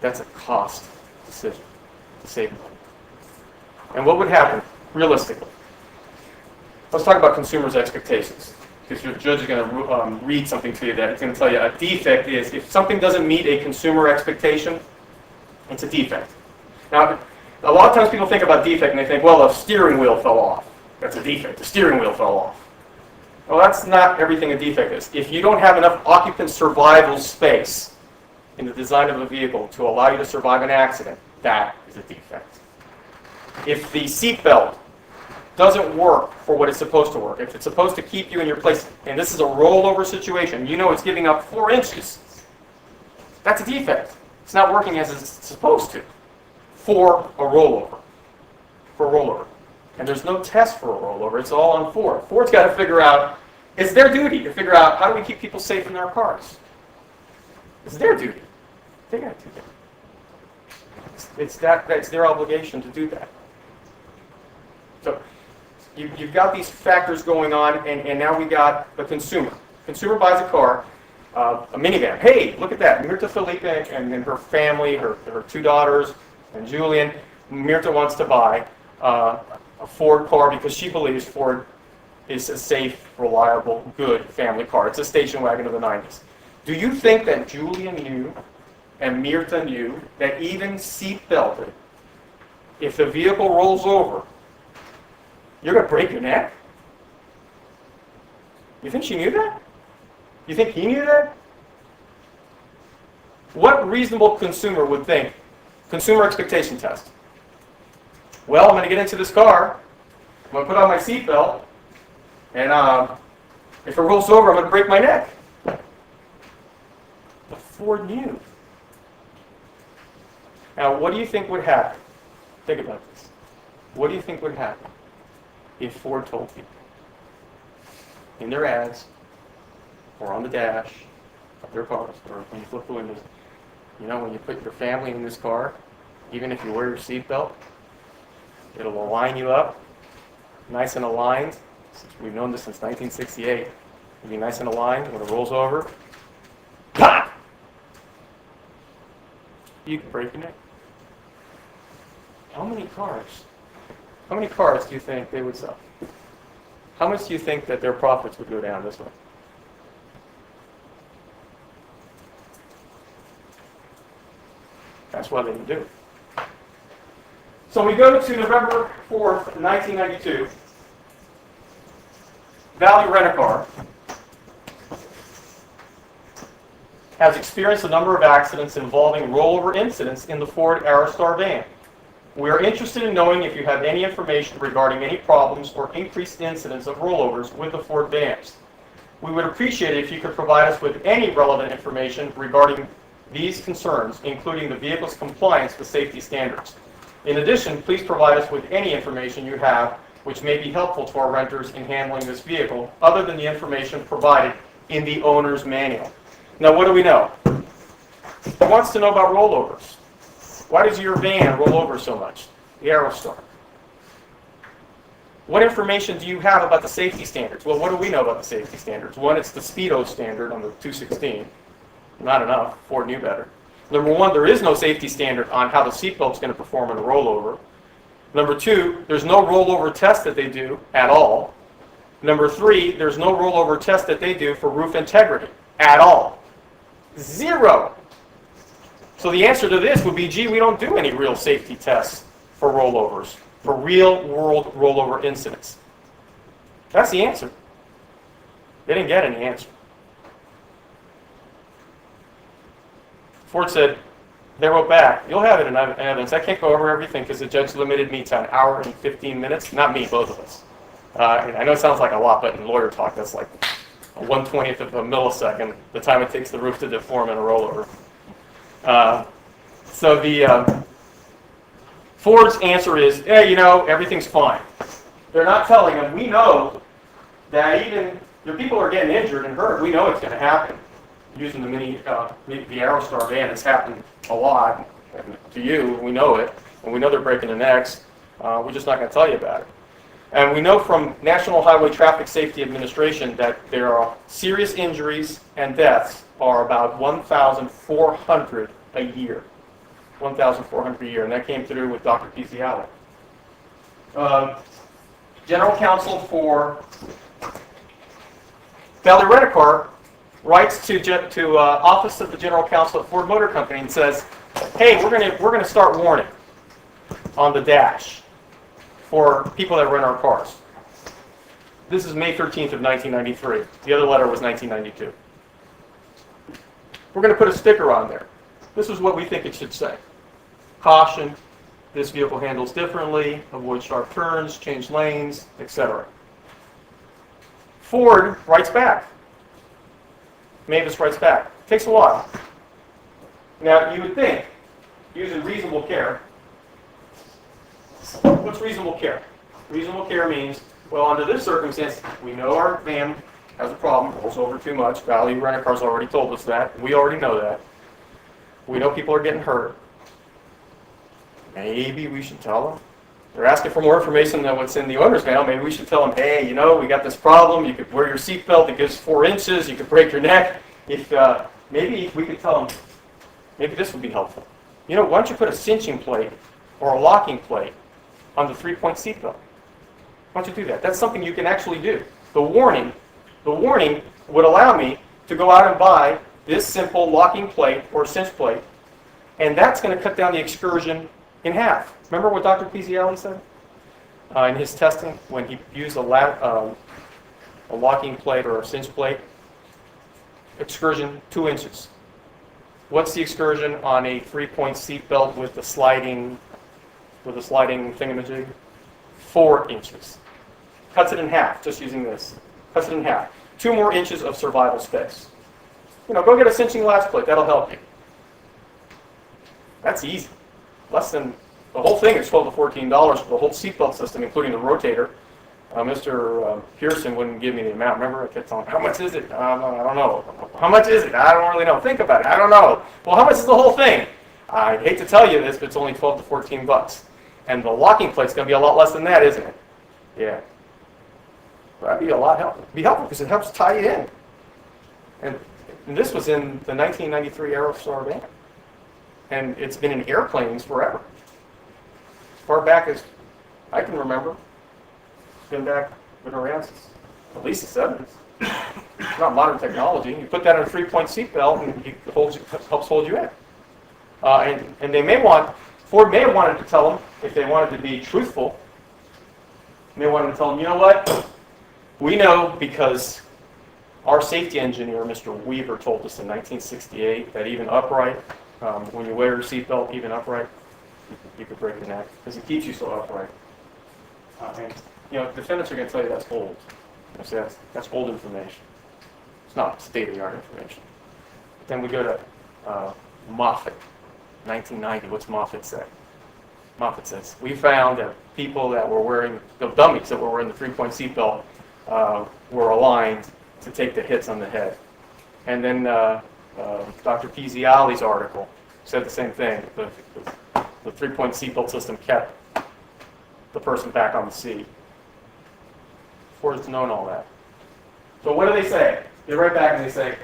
That's a cost decision to save money. And what would happen, realistically? Let's talk about consumers' expectations. Because your judge is going to read something to you that it's going to tell you a defect is, if something doesn't meet a consumer expectation, it's a defect. Now, a lot of times people think about defect and they think, well, a steering wheel fell off. That's a defect. The steering wheel fell off. Well, that's not everything a defect is. If you don't have enough occupant survival space in the design of a vehicle to allow you to survive an accident, that is a defect. If the seatbelt doesn't work for what it's supposed to work, if it's supposed to keep you in your place, and this is a rollover situation, you know it's giving up 4 inches, that's a defect. It's not working as it's supposed to for a rollover. And there's no test for a rollover. It's all on Ford. Ford's got to figure out, it's their duty to figure out how do we keep people safe in their cars. It's their duty. They got to do that. It's their obligation to do that. So you've got these factors going on, and now we got the consumer. Consumer buys a car, a minivan. Hey, look at that. Mirta Felipe and her family, her 2 daughters, and Julian. Mirta wants to buy a Ford car because she believes Ford is a safe, reliable, good family car. It's a station wagon of the 90s. Do you think that Julian knew and Mirta knew that even seat-belted, if the vehicle rolls over, you're going to break your neck? You think she knew that? You think he knew that? What reasonable consumer would think? Consumer expectation test. Well, I'm going to get into this car, I'm going to put on my seatbelt, and if it rolls over, I'm going to break my neck. But Ford knew. Now, what do you think would happen? Think about this. What do you think would happen if Ford told people in their ads or on the dash of their cars or when you flip the windows, you know, when you put your family in this car, even if you wear your seatbelt, it'll align you up, nice and aligned. We've known this since 1968. It'll be nice and aligned. When it rolls over, pop! You can break your neck. How many cars do you think they would sell? How much do you think that their profits would go down this way? That's why they didn't do it. So we go to November 4th, 1992. Valley Rent-A-Car has experienced a number of accidents involving rollover incidents in the Ford Aerostar van. We are interested in knowing if you have any information regarding any problems or increased incidents of rollovers with the Ford vans. We would appreciate it if you could provide us with any relevant information regarding these concerns, including the vehicle's compliance with safety standards. In addition, please provide us with any information you have which may be helpful to our renters in handling this vehicle, other than the information provided in the owner's manual. Now, what do we know? He wants to know about rollovers. Why does your van roll over so much? The Aerostar. What information do you have about the safety standards? Well, what do we know about the safety standards? One, it's the Speedo standard on the 216. Not enough. Ford knew better. Number one, there is no safety standard on how the seatbelt's going to perform in a rollover. Number two, there's no rollover test that they do at all. Number three, there's no rollover test that they do for roof integrity at all. 0. So the answer to this would be, gee, we don't do any real safety tests for rollovers, for real-world rollover incidents. That's the answer. They didn't get any answer. Ford said, they wrote back, you'll have it in evidence. I can't go over everything because the judge limited me to an hour and 15 minutes. Not me, both of us. And I know it sounds like a lot, but in lawyer talk, that's like a 1/20th of a millisecond, the time it takes the roof to deform in a rollover. So the Ford's answer is, yeah, you know, everything's fine. They're not telling them, we know that even your people are getting injured and hurt. We know it's going to happen. Using the Aerostar van, it's happened a lot to you. We know it, and we know they're breaking their necks. We're just not going to tell you about it. And we know from National Highway Traffic Safety Administration that there are serious injuries and deaths are about 1,400 a year. $1,400 a year, and that came through with Dr. Pizziali. General counsel for Valley Rent-A-Car writes to office of the general counsel at Ford Motor Company and says, "Hey, we're gonna start warning on the dash for people that rent our cars." This is May 13th of 1993. The other letter was 1992. We're going to put a sticker on there. This is what we think it should say. Caution, this vehicle handles differently, avoid sharp turns, change lanes, etc. Ford writes back. Mavis writes back. Takes a while. Now, you would think, using reasonable care, what's reasonable care? Reasonable care means, well, under this circumstance, we know our van has a problem, rolls over too much. Valley Rent-A-Car's already told us that. We already know that. We know people are getting hurt. Maybe we should tell them. They're asking for more information than what's in the owner's mail. Maybe we should tell them, hey, we got this problem. You could wear your seatbelt. It gives 4 inches. You could break your neck. If maybe we could tell them, maybe this would be helpful. Why don't you put a cinching plate or a locking plate on the 3-point seatbelt? Why don't you do that? That's something you can actually do. The warning would allow me to go out and buy this simple locking plate or cinch plate, and that's going to cut down the excursion in half. Remember what Dr. Pizziali said in his testing when he used a locking plate or a cinch plate? Excursion 2 inches. What's the excursion on a 3-point seatbelt with the sliding thingamajig? 4 inches. Cuts it in half, just using this. Cuts it in half. 2 more inches of survival space. Go get a cinching latch plate. That'll help you. That's easy. Less than, the whole thing is $12 to $14 for the whole seatbelt system, including the rotator. Mr. Pearson wouldn't give me the amount. Remember, I kept telling him, how much is it? I don't know. How much is it? I don't really know. Think about it. I don't know. Well, how much is the whole thing? I hate to tell you this, but it's only $12 to $14. And the locking plate's going to be a lot less than that, isn't it? Yeah. That'd be a lot helpful. It'd be helpful because it helps tie you in. And this was in the 1993 Aerostar van. And it's been in airplanes forever. As far back as I can remember. It's been around since at least the 70s. It's not modern technology. You put that on a 3-point seatbelt and it helps hold you in. And Ford may have wanted to tell them, if they wanted to be truthful, they wanted to tell them, you know what? We know because our safety engineer, Mr. Weaver, told us in 1968 that even upright, when you wear your seatbelt, even upright, you could break your neck because it keeps you so upright. Defendants are going to tell you that's old. That's old information. It's not state-of-the-art information. Then we go to Moffitt, 1990. What's Moffitt say? Moffitt says, we found that people that were wearing, the dummies that were wearing the 3-point seatbelt were aligned to take the hits on the head. And then Dr. Pizziali's article said the same thing. The 3-point seatbelt system kept the person back on the seat. Ford's known all that. So what do they say? They write back and they say,